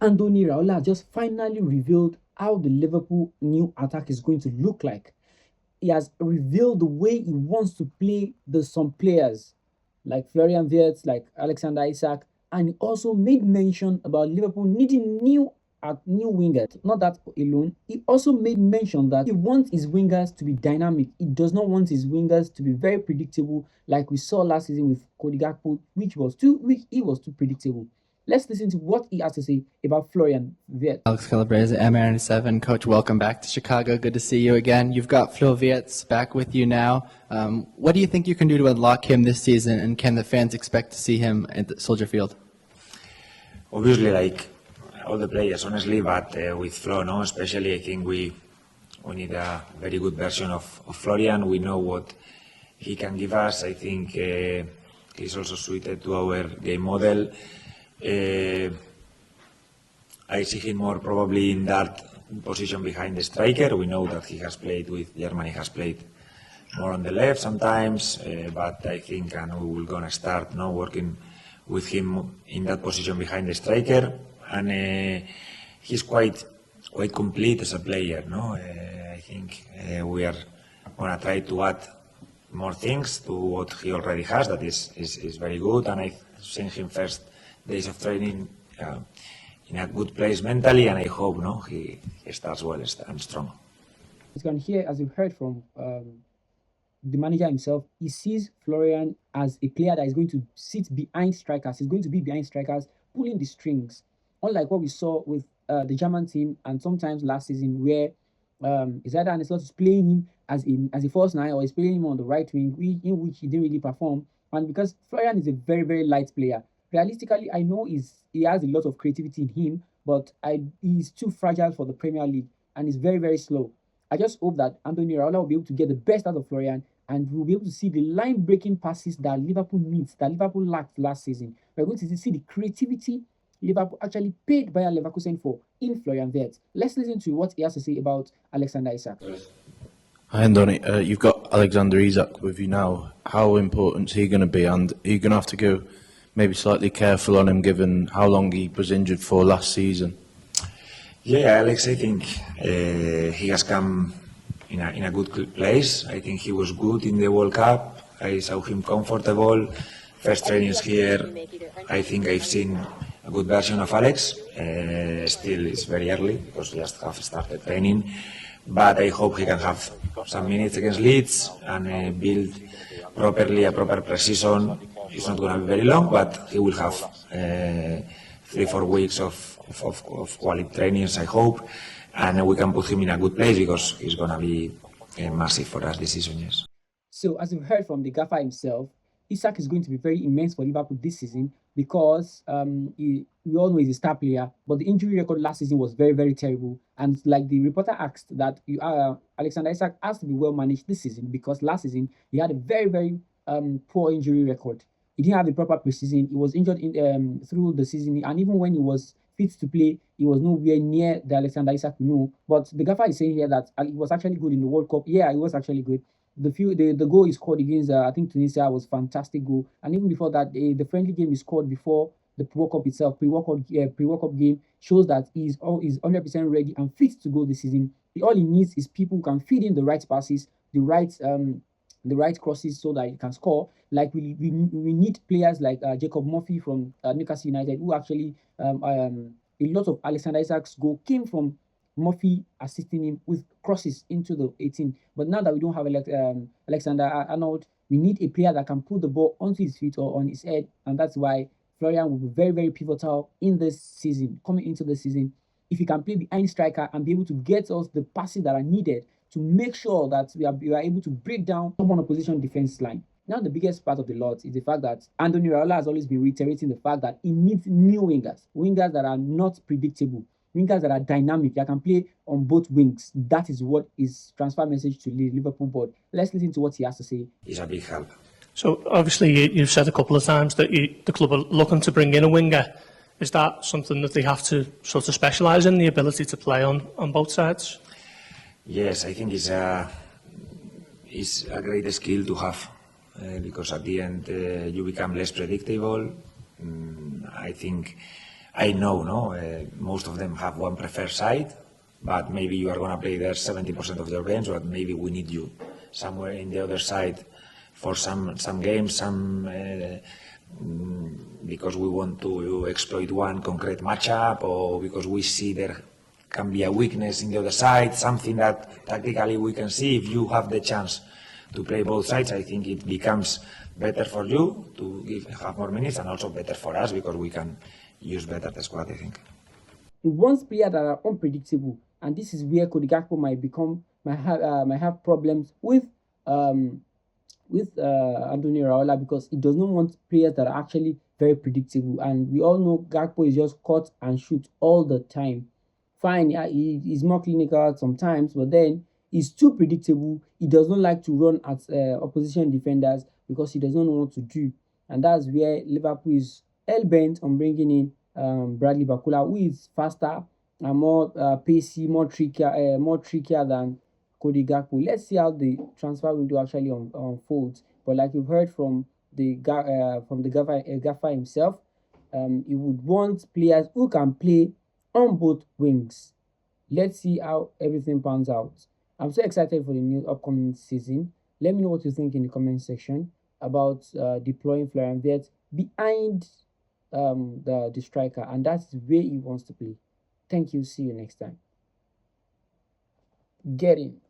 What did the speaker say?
Andoni Iraola just finally revealed how the Liverpool new attack is going to look like. He has revealed the way he wants to play some players like Florian Wirtz, like Alexander Isak, and he also made mention about Liverpool needing new wingers. Not that alone, he also made mention that he wants his wingers to be dynamic. He does not want his wingers to be very predictable, like we saw last season with Cody Gakpo, which he was too predictable. Let's listen to what he has to say about Florian Wirtz. Alex Calabrese, MR97. Coach, welcome back to Chicago. Good to see you again. You've got Flo Wirtz back with you now. What do you think you can do to unlock him this season, and can the fans expect to see him at Soldier Field? Obviously, like all the players, honestly, but with Flo, no, especially I think we need a very good version of Florian. We know what he can give us. I think he's also suited to our game model. I see him more probably in that position behind the striker. We know that he has played with Germany, has played more on the left sometimes, but I think and we will gonna start now working with him in that position behind the striker, and he's quite complete as a player. No, I think we are gonna try to add more things to what he already has. That is very good, and I've seen him first days of training in a good place mentally, and I hope he starts well and strong. As you can hear, as you've heard from the manager himself, he sees Florian as a player that is going to sit behind strikers. He's going to be behind strikers, pulling the strings. Unlike what we saw with the German team and sometimes last season, where is either Ancelotti is playing him as a false nine or he's playing him on the right wing, in which he didn't really perform. And because Florian is a very, very light player, realistically, I know he has a lot of creativity in him, but he's too fragile for the Premier League and he's very, very slow. I just hope that Andoni Iraola will be able to get the best out of Florian, and we'll be able to see the line-breaking passes that Liverpool needs, that Liverpool lacked last season. We're going to see the creativity Liverpool actually paid Bayer Leverkusen for in Florian Wirtz. Let's listen to what he has to say about Alexander Isak. Hi Andoni, you've got Alexander Isak with you now. How important is he going to be, and are you going to have to go maybe slightly careful on him given how long he was injured for last season? Yeah, Alex, I think he has come in a good place. I think he was good in the World Cup. I saw him comfortable. First trainings here, I think I've seen a good version of Alex. Still, it's very early because we just have started training. But I hope he can have some minutes against Leeds and build properly a proper pre-season. It's not going to be very long, but he will have 3-4 weeks of quality trainings, I hope, and we can put him in a good place because he's going to be massive for us this season, yes. So, as you've heard from the gaffer himself, Isak is going to be very immense for Liverpool this season because we all know he's a star player, but the injury record last season was very, very terrible. And like the reporter asked, that Alexander Isak has to be well managed this season because last season he had a very, very poor injury record. He didn't have a proper preseason. He was injured through the season, and even when he was fit to play, he was nowhere near the Alexander Isak we know. But the gaffer is saying here that he was actually good in the World Cup. Yeah, he was actually good. The goal he scored against I think Tunisia was fantastic goal, and even before that, the friendly game he scored before the World Cup itself, pre-World Cup game shows that he's 100% ready and fit to go this season. All he needs is people who can feed in the right passes, the right crosses so that he can score. Like we need players like Jacob Murphy from Newcastle United, who actually a lot of Alexander Isak's goal came from Murphy assisting him with crosses into the 18. But now that we don't have Alexander Arnold, we need a player that can put the ball onto his feet or on his head, and that's why Florian will be very, very pivotal in this season, coming into the season. If he can play behind striker and be able to get us the passes that are needed to make sure that we are able to break down someone opposition defense line. Now, the biggest part of the lot is the fact that Andoni Iraola has always been reiterating the fact that he needs new wingers that are not predictable, wingers that are dynamic, that can play on both wings. That is what his transfer message to the Liverpool board. Let's listen to what he has to say. It's a big help. So, obviously, you've said a couple of times that the club are looking to bring in a winger. Is that something that they have to sort of specialise in, the ability to play on both sides? Yes, I think it's a great skill to have because at the end you become less predictable. I think I know, no, most of them have one preferred side, but maybe you are going to play there 70% of your games, but maybe we need you somewhere in the other side for some games, because we want to exploit one concrete matchup, or because we see there can be a weakness in the other side, something that tactically we can see. If you have the chance to play both sides, I think it becomes better for you to have more minutes, and also better for us because we can use better the squad, I think. He wants players that are unpredictable, and this is where Cody Gakpo might have problems with Andoni Iraola, because he does not want players that are actually very predictable. And we all know Gakpo is just cut and shoot all the time. Fine, yeah, he's more clinical sometimes, but then he's too predictable. He does not like to run at opposition defenders because he does not know what to do. And that's where Liverpool is hell-bent on bringing in Bradley Bakula, who is faster and more pacey, more trickier than Cody Gakpo. Let's see how the transfer window actually unfolds. But like you've heard from the Gaffer himself, he would want players who can play on both wings. Let's see how everything pans out. I'm so excited for the new upcoming season. Let me know what you think in the comment section about deploying Florian Wirtz behind the striker, and that's where he wants to play. Thank you. See you next time. Get in.